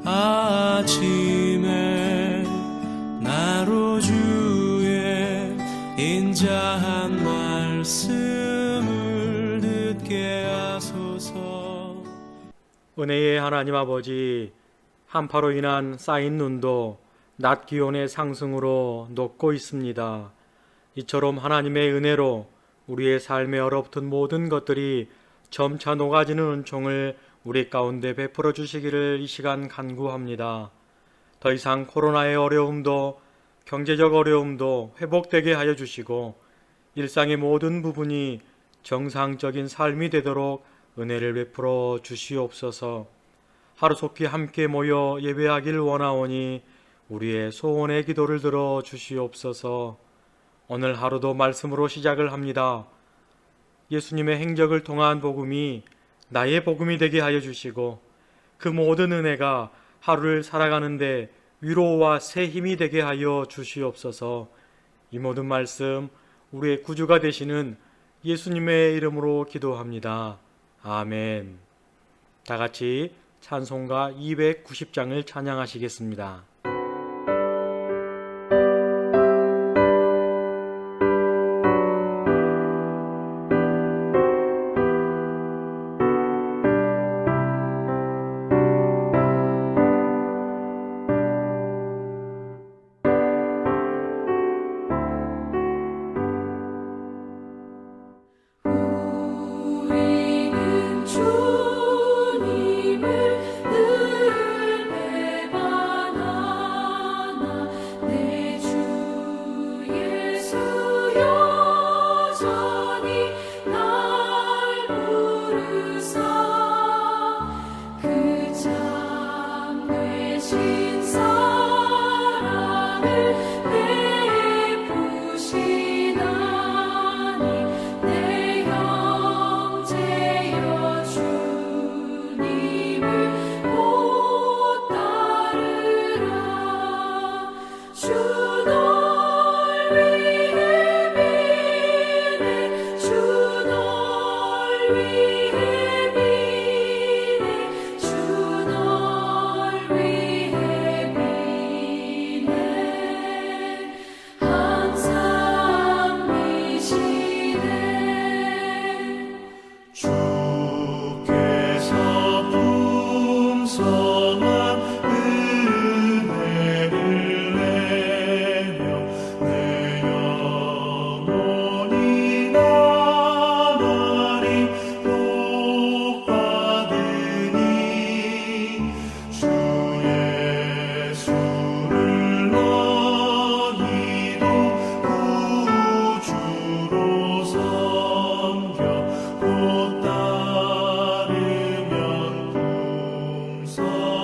아침에 나로 주의 인자한 말씀을 듣게 하소서. 은혜의 하나님 아버지, 한파로 인한 쌓인 눈도 낮 기온의 상승으로 녹고 있습니다. 이처럼 하나님의 은혜로 우리의 삶에 얼어붙은 모든 것들이 점차 녹아지는 은총을 우리 가운데 베풀어 주시기를 이 시간 간구합니다. 더 이상 코로나의 어려움도 경제적 어려움도 회복되게 하여 주시고 일상의 모든 부분이 정상적인 삶이 되도록 은혜를 베풀어 주시옵소서. 하루속히 함께 모여 예배하길 원하오니 우리의 소원의 기도를 들어 주시옵소서. 오늘 하루도 말씀으로 시작을 합니다. 예수님의 행적을 통한 복음이 나의 복음이 되게 하여 주시고 그 모든 은혜가 하루를 살아가는데 위로와 새 힘이 되게 하여 주시옵소서. 이 모든 말씀 우리의 구주가 되시는 예수님의 이름으로 기도합니다. 아멘. 다 같이 찬송가 290장을 찬양하시겠습니다. 곧 따르면 풍성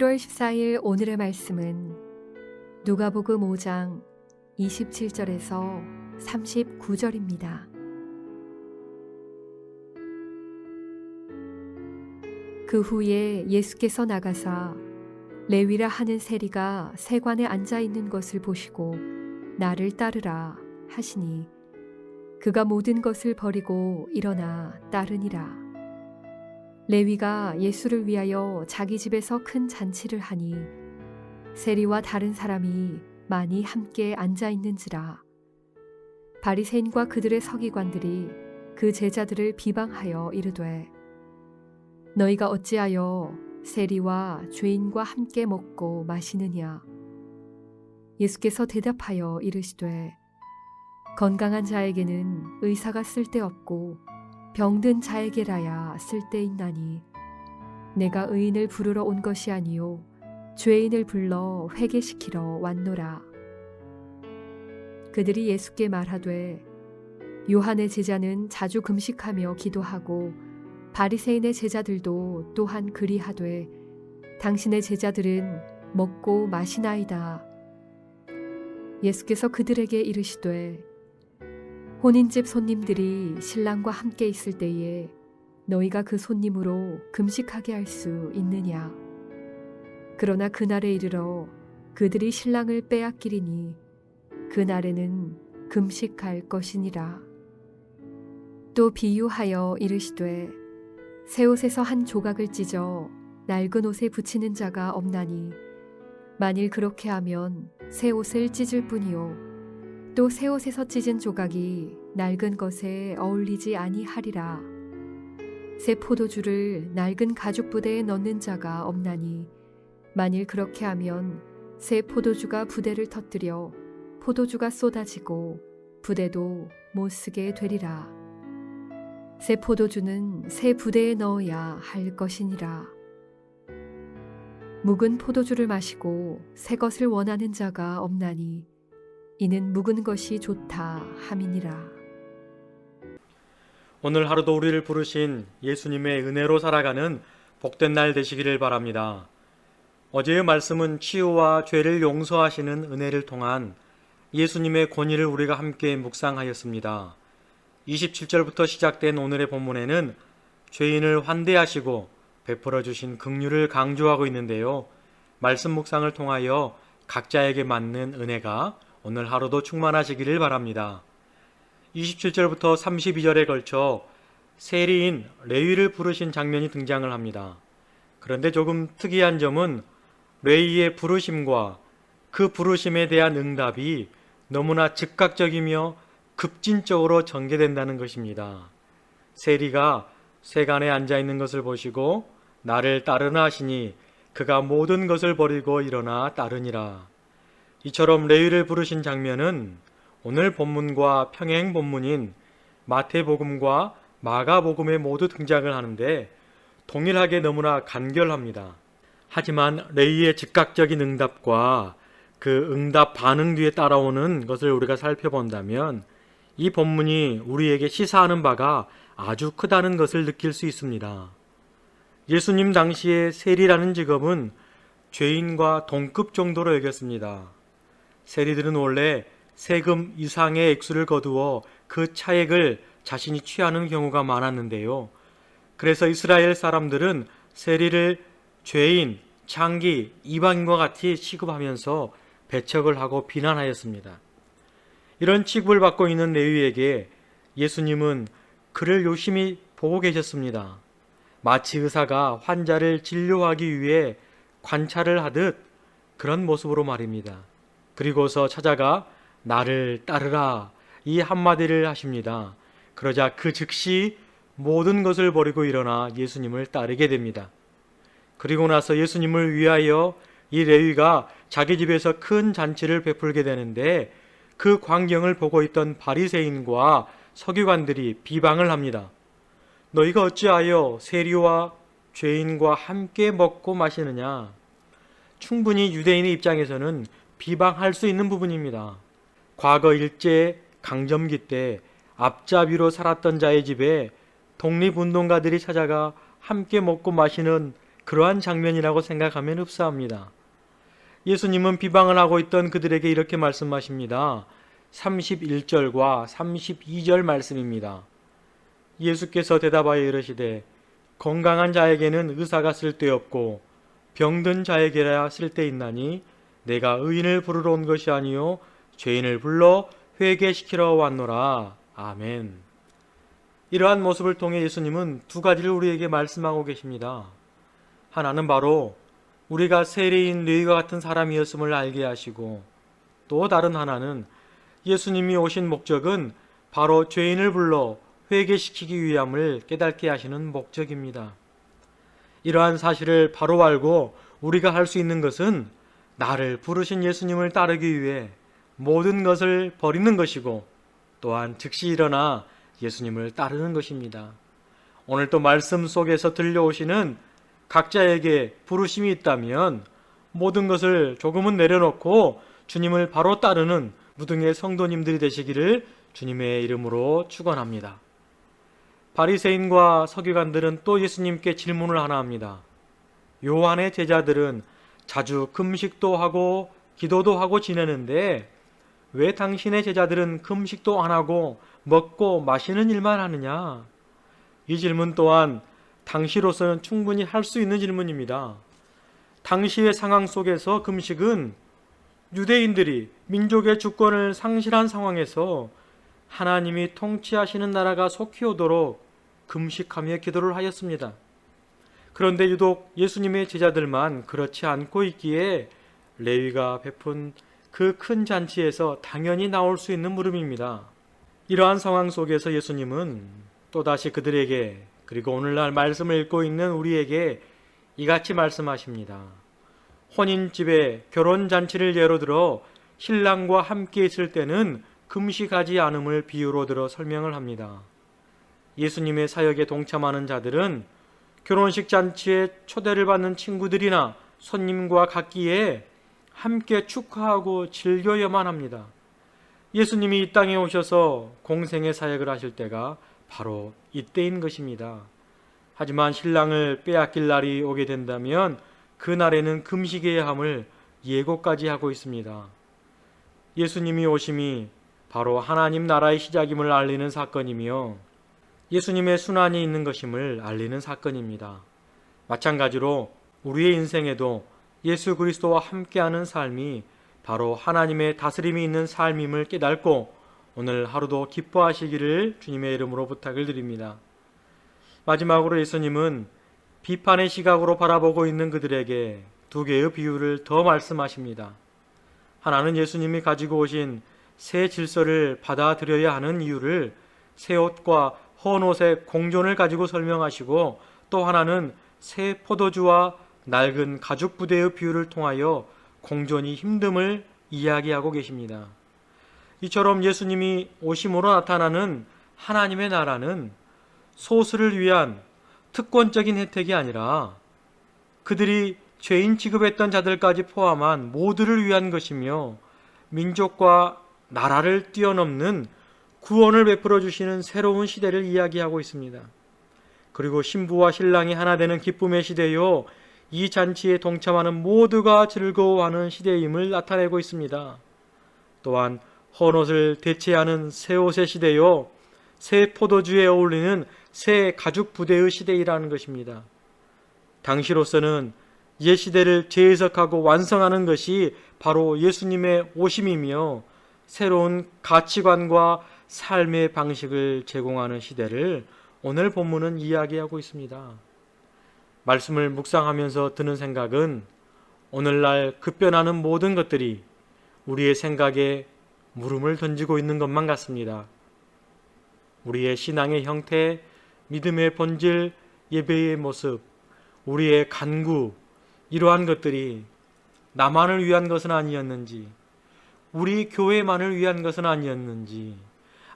11월 14일 오늘의 말씀은 누가복음 5장 27절에서 39절입니다. 그 후에 예수께서 나가사 레위라 하는 세리가 세관에 앉아 있는 것을 보시고 나를 따르라 하시니 그가 모든 것을 버리고 일어나 따르니라. 레위가 예수를 위하여 자기 집에서 큰 잔치를 하니 세리와 다른 사람이 많이 함께 앉아 있는지라. 바리새인과 그들의 서기관들이 그 제자들을 비방하여 이르되 너희가 어찌하여 세리와 죄인과 함께 먹고 마시느냐. 예수께서 대답하여 이르시되 건강한 자에게는 의사가 쓸데없고 병든 자에게라야 쓸데있나니 내가 의인을 부르러 온 것이 아니요 죄인을 불러 회개시키러 왔노라. 그들이 예수께 말하되 요한의 제자는 자주 금식하며 기도하고 바리새인의 제자들도 또한 그리하되 당신의 제자들은 먹고 마시나이다. 예수께서 그들에게 이르시되 혼인집 손님들이 신랑과 함께 있을 때에 너희가 그 손님으로 금식하게 할 수 있느냐. 그러나 그날에 이르러 그들이 신랑을 빼앗기리니 그날에는 금식할 것이니라. 또 비유하여 이르시되 새 옷에서 한 조각을 찢어 낡은 옷에 붙이는 자가 없나니 만일 그렇게 하면 새 옷을 찢을 뿐이요 또 새 옷에서 찢은 조각이 낡은 것에 어울리지 아니하리라. 새 포도주를 낡은 가죽 부대에 넣는 자가 없나니 만일 그렇게 하면 새 포도주가 부대를 터뜨려 포도주가 쏟아지고 부대도 못 쓰게 되리라. 새 포도주는 새 부대에 넣어야 할 것이니라. 묵은 포도주를 마시고 새 것을 원하는 자가 없나니 이는 묵은 것이 좋다 함이니라. 오늘 하루도 우리를 부르신 예수님의 은혜로 살아가는 복된 날 되시기를 바랍니다. 어제의 말씀은 치유와 죄를 용서하시는 은혜를 통한 예수님의 권위를 우리가 함께 묵상하였습니다. 27절부터 시작된 오늘의 본문에는 죄인을 환대하시고 베풀어 주신 긍휼을 강조하고 있는데요. 말씀 묵상을 통하여 각자에게 맞는 은혜가 오늘 하루도 충만하시기를 바랍니다. 27절부터 32절에 걸쳐 세리인 레위를 부르신 장면이 등장을 합니다. 그런데 조금 특이한 점은 레위의 부르심과 그 부르심에 대한 응답이 너무나 즉각적이며 급진적으로 전개된다는 것입니다. 세리가 세간에 앉아 있는 것을 보시고 나를 따르나 하시니 그가 모든 것을 버리고 일어나 따르니라. 이처럼 레위를 부르신 장면은 오늘 본문과 평행 본문인 마태복음과 마가복음에 모두 등장을 하는데 동일하게 너무나 간결합니다. 하지만 레위의 즉각적인 응답과 그 응답 반응 뒤에 따라오는 것을 우리가 살펴본다면 이 본문이 우리에게 시사하는 바가 아주 크다는 것을 느낄 수 있습니다. 예수님 당시에 세리라는 직업은 죄인과 동급 정도로 여겼습니다. 세리들은 원래 세금 이상의 액수를 거두어 그 차액을 자신이 취하는 경우가 많았는데요. 그래서 이스라엘 사람들은 세리를 죄인, 창기, 이방인과 같이 취급하면서 배척을 하고 비난하였습니다. 이런 취급을 받고 있는 레위에게 예수님은 그를 유심히 보고 계셨습니다. 마치 의사가 환자를 진료하기 위해 관찰을 하듯 그런 모습으로 말입니다. 그리고서 찾아가 나를 따르라 이 한마디를 하십니다. 그러자 그 즉시 모든 것을 버리고 일어나 예수님을 따르게 됩니다. 그리고 나서 예수님을 위하여 이 레위가 자기 집에서 큰 잔치를 베풀게 되는데 그 광경을 보고 있던 바리새인과 서기관들이 비방을 합니다. 너희가 어찌하여 세리와 죄인과 함께 먹고 마시느냐. 충분히 유대인의 입장에서는 비방할 수 있는 부분입니다. 과거 일제 강점기 때 앞잡이로 살았던 자의 집에 독립운동가들이 찾아가 함께 먹고 마시는 그러한 장면이라고 생각하면 흡사합니다. 예수님은 비방을 하고 있던 그들에게 이렇게 말씀하십니다. 31절과 32절 말씀입니다. 예수께서 대답하여 이르시되 건강한 자에게는 의사가 쓸데없고 병든 자에게야 쓸데있나니 내가 의인을 부르러 온 것이 아니요 죄인을 불러 회개시키러 왔노라. 아멘. 이러한 모습을 통해 예수님은 두 가지를 우리에게 말씀하고 계십니다. 하나는 바로 우리가 세리인 레위와 같은 사람이었음을 알게 하시고, 또 다른 하나는 예수님이 오신 목적은 바로 죄인을 불러 회개시키기 위함을 깨닫게 하시는 목적입니다. 이러한 사실을 바로 알고 우리가 할 수 있는 것은 나를 부르신 예수님을 따르기 위해 모든 것을 버리는 것이고, 또한 즉시 일어나 예수님을 따르는 것입니다. 오늘 또 말씀 속에서 들려오시는 각자에게 부르심이 있다면 모든 것을 조금은 내려놓고 주님을 바로 따르는 무등의 성도님들이 되시기를 주님의 이름으로 축원합니다. 바리새인과 서기관들은 또 예수님께 질문을 하나 합니다. 요한의 제자들은 자주 금식도 하고 기도도 하고 지내는데 왜 당신의 제자들은 금식도 안 하고 먹고 마시는 일만 하느냐? 이 질문 또한 당시로서는 충분히 할 수 있는 질문입니다. 당시의 상황 속에서 금식은 유대인들이 민족의 주권을 상실한 상황에서 하나님이 통치하시는 나라가 속히 오도록 금식하며 기도를 하였습니다. 그런데 유독 예수님의 제자들만 그렇지 않고 있기에 레위가 베푼 그 큰 잔치에서 당연히 나올 수 있는 물음입니다. 이러한 상황 속에서 예수님은 또다시 그들에게, 그리고 오늘날 말씀을 읽고 있는 우리에게 이같이 말씀하십니다. 혼인집에 결혼잔치를 예로 들어 신랑과 함께 있을 때는 금식하지 않음을 비유로 들어 설명을 합니다. 예수님의 사역에 동참하는 자들은 결혼식 잔치에 초대를 받는 친구들이나 손님과 같기에 함께 축하하고 즐겨야만 합니다. 예수님이 이 땅에 오셔서 공생의 사역을 하실 때가 바로 이때인 것입니다. 하지만 신랑을 빼앗길 날이 오게 된다면 그 날에는 금식해야 함을 예고까지 하고 있습니다. 예수님이 오심이 바로 하나님 나라의 시작임을 알리는 사건이며 예수님의 순환이 있는 것임을 알리는 사건입니다. 마찬가지로 우리의 인생에도 예수 그리스도와 함께하는 삶이 바로 하나님의 다스림이 있는 삶임을 깨닫고 오늘 하루도 기뻐하시기를 주님의 이름으로 부탁을 드립니다. 마지막으로 예수님은 비판의 시각으로 바라보고 있는 그들에게 두 개의 비유를 더 말씀하십니다. 하나는 예수님이 가지고 오신 새 질서를 받아들여야 하는 이유를 새 옷과 헌 옷의 공존을 가지고 설명하시고, 또 하나는 새 포도주와 낡은 가죽 부대의 비유를 통하여 공존이 힘듦을 이야기하고 계십니다. 이처럼 예수님이 오심으로 나타나는 하나님의 나라는 소수를 위한 특권적인 혜택이 아니라 그들이 죄인 취급했던 자들까지 포함한 모두를 위한 것이며 민족과 나라를 뛰어넘는 구원을 베풀어 주시는 새로운 시대를 이야기하고 있습니다. 그리고 신부와 신랑이 하나 되는 기쁨의 시대요, 이 잔치에 동참하는 모두가 즐거워하는 시대임을 나타내고 있습니다. 또한 헌옷을 대체하는 새 옷의 시대요, 새 포도주에 어울리는 새 가죽 부대의 시대이라는 것입니다. 당시로서는 옛 시대를 재해석하고 완성하는 것이 바로 예수님의 오심이며 새로운 가치관과 삶의 방식을 제공하는 시대를 오늘 본문은 이야기하고 있습니다. 말씀을 묵상하면서 드는 생각은 오늘날 급변하는 모든 것들이 우리의 생각에 물음을 던지고 있는 것만 같습니다. 우리의 신앙의 형태, 믿음의 본질, 예배의 모습, 우리의 간구, 이러한 것들이 나만을 위한 것은 아니었는지, 우리 교회만을 위한 것은 아니었는지,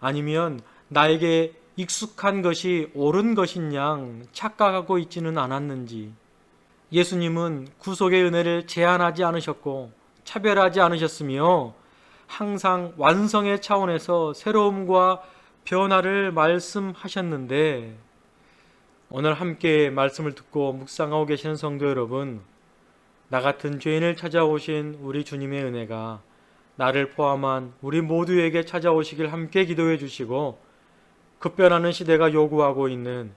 아니면 나에게 익숙한 것이 옳은 것인 양 착각하고 있지는 않았는지, 예수님은 구속의 은혜를 제한하지 않으셨고 차별하지 않으셨으며 항상 완성의 차원에서 새로움과 변화를 말씀하셨는데 오늘 함께 말씀을 듣고 묵상하고 계시는 성도 여러분, 나 같은 죄인을 찾아오신 우리 주님의 은혜가 나를 포함한 우리 모두에게 찾아오시길 함께 기도해 주시고, 급변하는 시대가 요구하고 있는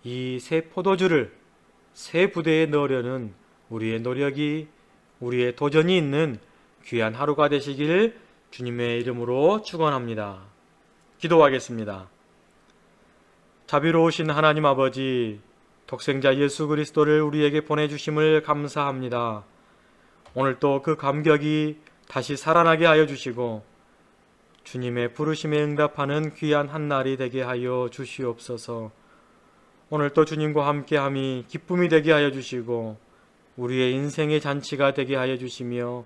이 새 포도주를 새 부대에 넣으려는 우리의 노력이, 우리의 도전이 있는 귀한 하루가 되시길 주님의 이름으로 축원합니다. 기도하겠습니다. 자비로우신 하나님 아버지, 독생자 예수 그리스도를 우리에게 보내주심을 감사합니다. 오늘 또 그 감격이 다시 살아나게 하여 주시고 주님의 부르심에 응답하는 귀한 한 날이 되게 하여 주시옵소서. 오늘 또 주님과 함께함이 기쁨이 되게 하여 주시고 우리의 인생의 잔치가 되게 하여 주시며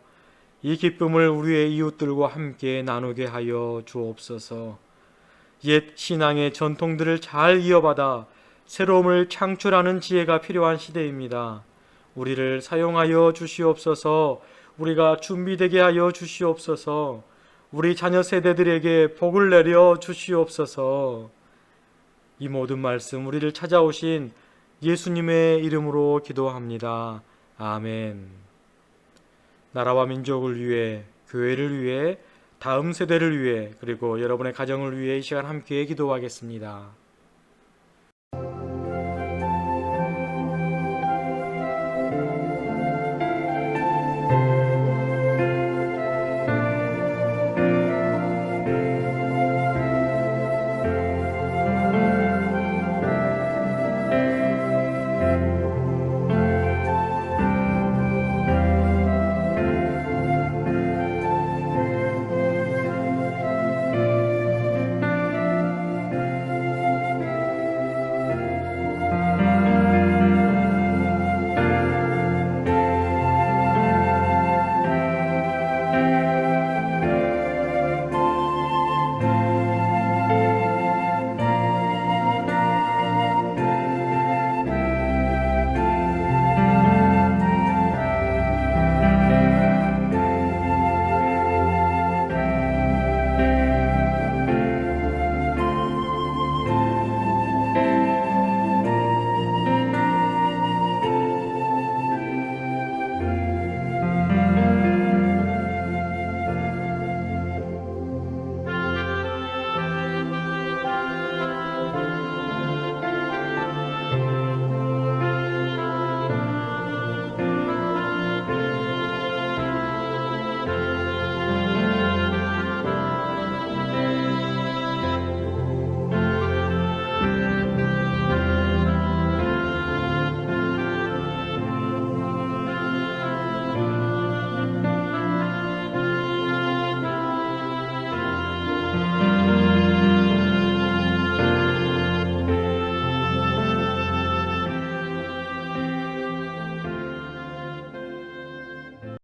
이 기쁨을 우리의 이웃들과 함께 나누게 하여 주옵소서. 옛 신앙의 전통들을 잘 이어받아 새로움을 창출하는 지혜가 필요한 시대입니다. 우리를 사용하여 주시옵소서. 우리가 준비되게 하여 주시옵소서. 우리 자녀 세대들에게 복을 내려 주시옵소서. 이 모든 말씀 우리를 찾아오신 예수님의 이름으로 기도합니다. 아멘. 나라와 민족을 위해, 교회를 위해, 다음 세대를 위해, 그리고 여러분의 가정을 위해 이 시간 함께 기도하겠습니다.